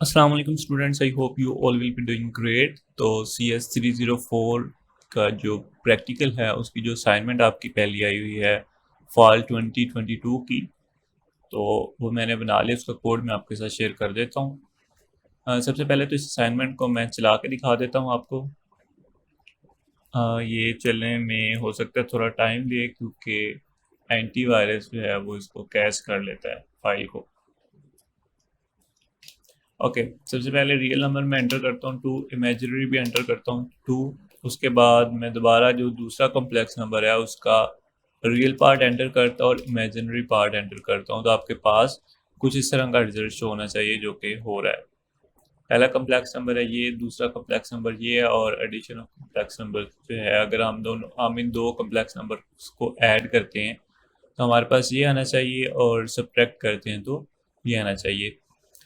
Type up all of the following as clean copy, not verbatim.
अस्सलाम वालेकुम students, I hope you all will be doing great. तो सी एस 304 का जो प्रैक्टिकल है उसकी जो असाइनमेंट आपकी पहली आई हुई है फॉल 2022 की, तो वो मैंने बना लिया। उसका कोड मैं आपके साथ शेयर कर देता हूँ। सबसे पहले तो इस असाइनमेंट को मैं चला के दिखा देता हूँ आपको। ये चलने में हो सकता है थोड़ा टाइम ले, क्योंकि एंटीवायरस जो है वो इसको कैश कर लेता है फाइल को। ओके, सबसे पहले रियल नंबर में एंटर करता हूँ 2, इमेजिनरी भी एंटर करता हूँ 2। उसके बाद मैं दोबारा जो दूसरा कॉम्प्लेक्स नंबर है उसका रियल पार्ट एंटर करता हूँ और इमेजिनरी पार्ट एंटर करता हूँ। तो आपके पास कुछ इस तरह का रिजल्ट शो होना चाहिए जो कि हो रहा है। पहला कॉम्प्लेक्स नंबर है ये, दूसरा कॉम्प्लेक्स नंबर ये है, और एडिशन ऑफ कॉम्प्लेक्स नंबर जो है, अगर हम इन दो कॉम्प्लेक्स नंबर को ऐड करते हैं तो हमारे पास ये आना चाहिए, और सब्ट्रैक्ट करते हैं तो ये आना चाहिए।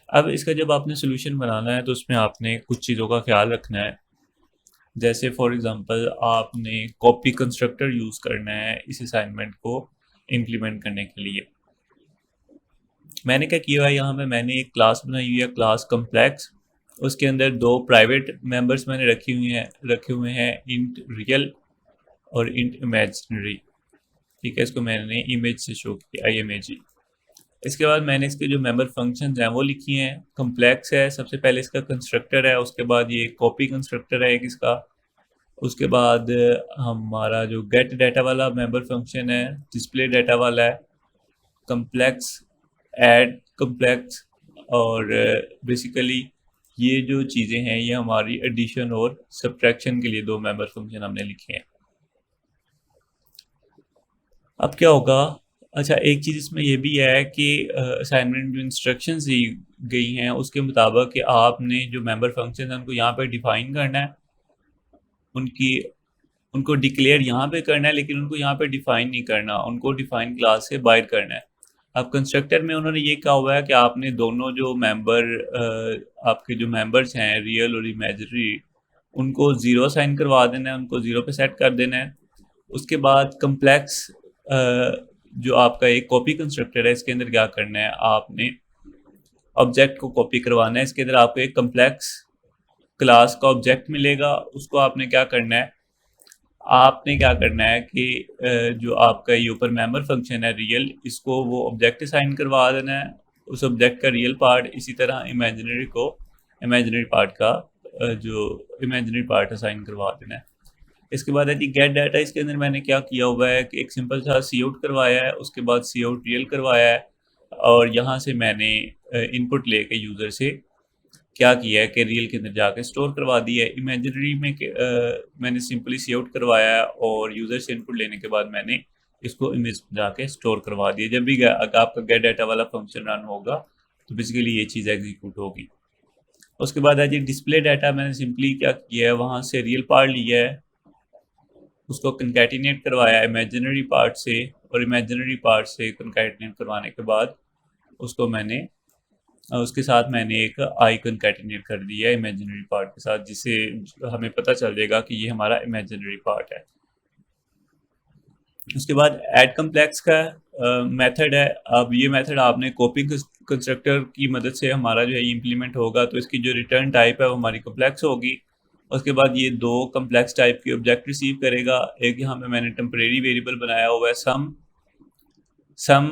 अब इसका जब आपने सोल्यूशन बनाना है तो उसमें आपने कुछ चीज़ों का ख्याल रखना है। जैसे फॉर एग्जांपल आपने कॉपी कंस्ट्रक्टर यूज़ करना है इस असाइनमेंट को इम्प्लीमेंट करने के लिए। मैंने क्या किया है, यहाँ पे मैंने एक क्लास बनाई हुई है, क्लास कम्प्लेक्स। उसके अंदर दो प्राइवेट मेंबर्स मैंने रखे हुए हैं, इंट रियल और इंट इमेजिनरी। ठीक है, इसको मैंने इमेज से शो किया, आई इमेज। इसके बाद मैंने इसके जो मेंबर फंक्शंस हैं वो लिखी हैं। कम्प्लेक्स है, सबसे पहले इसका कंस्ट्रक्टर है, उसके बाद ये कॉपी कंस्ट्रक्टर है एक इसका। उसके बाद हमारा जो गेट डाटा वाला मेंबर फंक्शन है, डिस्प्ले डाटा वाला है, कम्प्लेक्स, ऐड कम्प्लेक्स, और बेसिकली ये जो चीज़ें हैं ये हमारी एडिशन और सब्ट्रैक्शन के लिए दो मेंबर फंक्शन हमने लिखे हैं। अब क्या होगा, अच्छा एक चीज़ इसमें ये भी है कि असाइनमेंट जो इंस्ट्रक्शंस दी गई हैं उसके मुताबिक कि आपने जो मेंबर फंक्शन हैं उनको यहाँ पे डिफाइन करना है, उनकी उनको डिक्लेयर यहाँ पे करना है, लेकिन उनको यहाँ पे डिफाइन नहीं करना, उनको डिफाइन क्लास से बाहर करना है। अब कंस्ट्रक्टर में उन्होंने ये कहा हुआ है कि आपने दोनों जो आपके जो मेंबर्स हैं रियल और इमेजिनरी, उनको ज़ीरो साइन करवा देना है, उनको ज़ीरो पे सेट कर देना है। उसके बाद कम्प्लेक्स जो आपका एक कॉपी कंस्ट्रक्टर है, इसके अंदर क्या करना है, आपने ऑब्जेक्ट को कॉपी करवाना है। इसके अंदर आपको एक कम्प्लेक्स क्लास का ऑब्जेक्ट मिलेगा, उसको आपने क्या करना है कि जो आपका ये ऊपर मेंबर फंक्शन है रियल, इसको वो ऑब्जेक्ट असाइन करवा देना है, उस ऑब्जेक्ट का रियल पार्ट। इसी तरह इमेजिनरी पार्ट का जो इमेजिनरी पार्ट असाइन करवा देना है। इसके बाद है जी गेट डाटा। इसके अंदर मैंने क्या किया हुआ है कि एक सिंपल सा सी आउट करवाया है, उसके बाद सी आउट रियल करवाया है, और यहाँ से मैंने इनपुट लेके यूज़र से क्या किया है कि रियल के अंदर जाके स्टोर करवा दिया है। इमेजिनरी में मैंने सिंपली सी आउट करवाया है, और यूज़र से इनपुट लेने के बाद मैंने इसको इमेज में जाके स्टोर करवा दिया। जब भी अगर आपका गेट डाटा वाला फंक्शन रन होगा तो बेसिकली ये चीज़ एग्जीक्यूट होगी। उसके बाद है जी डिस्प्ले डाटा। मैंने सिंपली क्या किया है, वहाँ से रियल पार्ट लिया है, उसको कंकैटिनेट करवाया इमेजिनरी पार्ट से, और इमेजिनरी पार्ट से कंकैटिनेट करवाने के बाद उसके साथ मैंने एक आई कंकैटिनेट कर दिया इमेजिनरी पार्ट के साथ, जिससे हमें पता चल जाएगा कि ये हमारा इमेजिनरी पार्ट है। उसके बाद ऐड कम्प्लेक्स का मेथड है। अब ये मेथड आपने कॉपी कंस्ट्रक्टर की मदद से हमारा जो है इम्प्लीमेंट होगा, तो इसकी जो रिटर्न टाइप है वो हमारी कम्प्लेक्स होगी। उसके बाद ये दो कम्प्लेक्स टाइप की ऑब्जेक्ट रिसीव करेगा। एक यहाँ पे मैंने टेम्परेरी वेरिएबल बनाया हुआ है सम। सम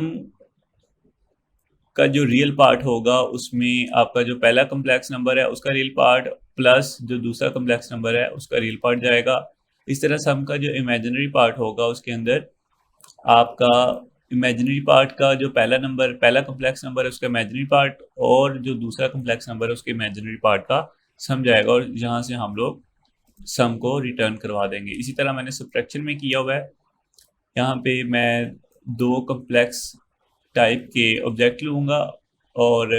का जो रियल पार्ट होगा उसमें आपका जो पहला कम्प्लेक्स नंबर है उसका रियल पार्ट, प्लस जो दूसरा कम्प्लेक्स नंबर है उसका रियल पार्ट जाएगा। इस तरह सम का जो इमेजिनरी पार्ट होगा उसके अंदर आपका इमेजिनरी पार्ट का जो पहला कम्प्लेक्स नंबर है उसका इमेजिनरी पार्ट, और जो दूसरा कम्प्लेक्स नंबर है उसके इमेजिनरी पार्ट का सम जाएगा, और यहाँ से हम लोग सम को रिटर्न करवा देंगे। इसी तरह मैंने सब्ट्रैक्शन में किया हुआ है। यहाँ पे मैं दो कम्प्लेक्स टाइप के ऑब्जेक्ट लूँगा, और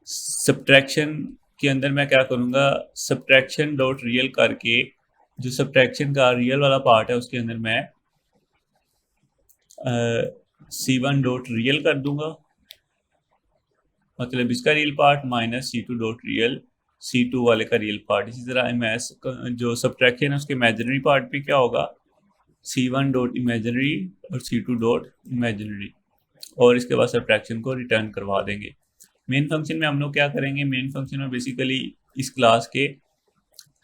सब्ट्रैक्शन के अंदर मैं क्या करूँगा, सब्ट्रैक्शन डॉट रियल करके जो सब्ट्रैक्शन का रियल वाला पार्ट है उसके अंदर मैं C1 डॉट रियल कर दूंगा, मतलब इसका real part, minus C2 dot real C2 वाले का रियल पार्ट। इसी तरह मैं जो सब्ट्रैक्शन है उसके इमेजिनरी पार्ट पे क्या होगा, C1 डॉट इमेजिनरी और C2 डॉट इमेजिनरी, और इसके बाद सब्ट्रैक्शन को रिटर्न करवा देंगे। मेन फंक्शन में हम लोग क्या करेंगे, मेन फंक्शन में बेसिकली इस क्लास के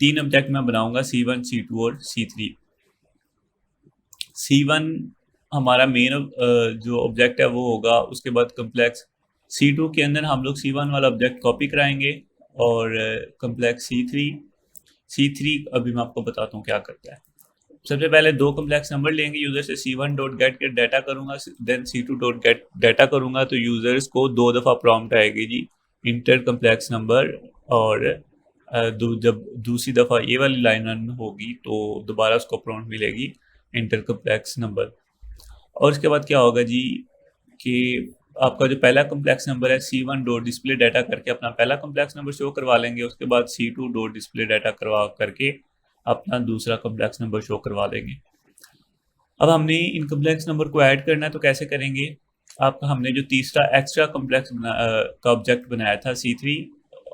3 ऑब्जेक्ट मैं बनाऊंगा, C1, C2 और C3। C1 हमारा मेन जो ऑब्जेक्ट है वो होगा, उसके बाद कम्प्लेक्स C2 के अंदर हम लोग C1 वाला ऑब्जेक्ट कॉपी कराएंगे, और कम्प्लेक्स C3 अभी मैं आपको बताता हूँ क्या करता है। सबसे पहले 2 कम्प्लेक्स नंबर लेंगे यूजर से, C1 डॉट गेट के डाटा करूंगा, then C2 dot get data करूंगा, तो यूजर्स को 2 दफ़ा प्रॉम्प्ट आएगी जी, इंटर कम्प्लेक्स नंबर, और जब दूसरी दफ़ा ये वाली लाइन रन होगी तो दोबारा उसको प्रॉम्प्ट मिलेगी इंटर कम्प्लेक्स नंबर। और उसके बाद क्या होगा जी कि आपका जो पहला कम्प्लेक्स नंबर है C1 डॉट डिस्प्ले डाटा करके अपना पहला कम्प्लेक्स नंबर शो करवा लेंगे, उसके बाद C2 डॉट डिस्प्ले डाटा करवा करके अपना दूसरा कम्प्लेक्स नंबर शो करवा देंगे। अब हमने इन कम्प्लेक्स नंबर को ऐड करना है, तो कैसे करेंगे, आपका हमने जो तीसरा एक्स्ट्रा कम्प्लेक्स का ऑब्जेक्ट बनाया था C3,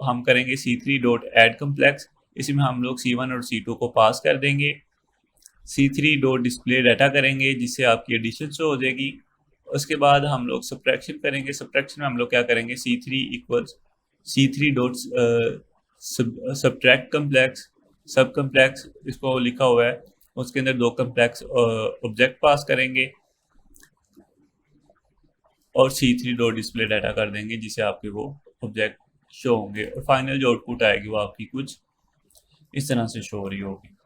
हम करेंगे C3 डॉट ऐड कम्प्लेक्स, इसमें हम लोग C1 और C2 को पास कर देंगे, C3 डॉट डिस्प्ले डाटा करेंगे जिससे आपकी एडिशन शो हो जाएगी। उसके बाद हम लोग सब्ट्रैक्शन करेंगे, सब्ट्रैक्शन में हम लोग क्या करेंगे, C3 डॉट सब्ट्रैक्ट कम्प्लेक्स, सब कम्प्लेक्स इसको लिखा हुआ है, उसके अंदर 2 कम्प्लेक्स ऑब्जेक्ट पास करेंगे और C3 डॉट डिस्प्ले डाटा कर देंगे जिससे आपके वो ऑब्जेक्ट शो होंगे, और फाइनल जो आउटपुट आएगी वो आपकी कुछ इस तरह से शो हो रही होगी।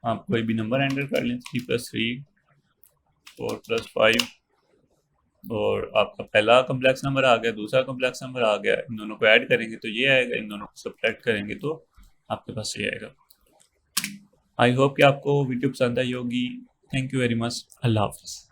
आप कोई भी नंबर एंटर कर लें, 3 + 3 4 + 5, और आपका पहला कम्प्लेक्स नंबर आ गया, दूसरा कम्प्लेक्स नंबर आ गया, इन दोनों को ऐड करेंगे तो ये आएगा, इन दोनों को सब्ट्रैक्ट करेंगे तो आपके पास ये आएगा। आई होप कि आपको वीडियो पसंद आई होगी। Thank you very much. अल्लाह हाफिज़।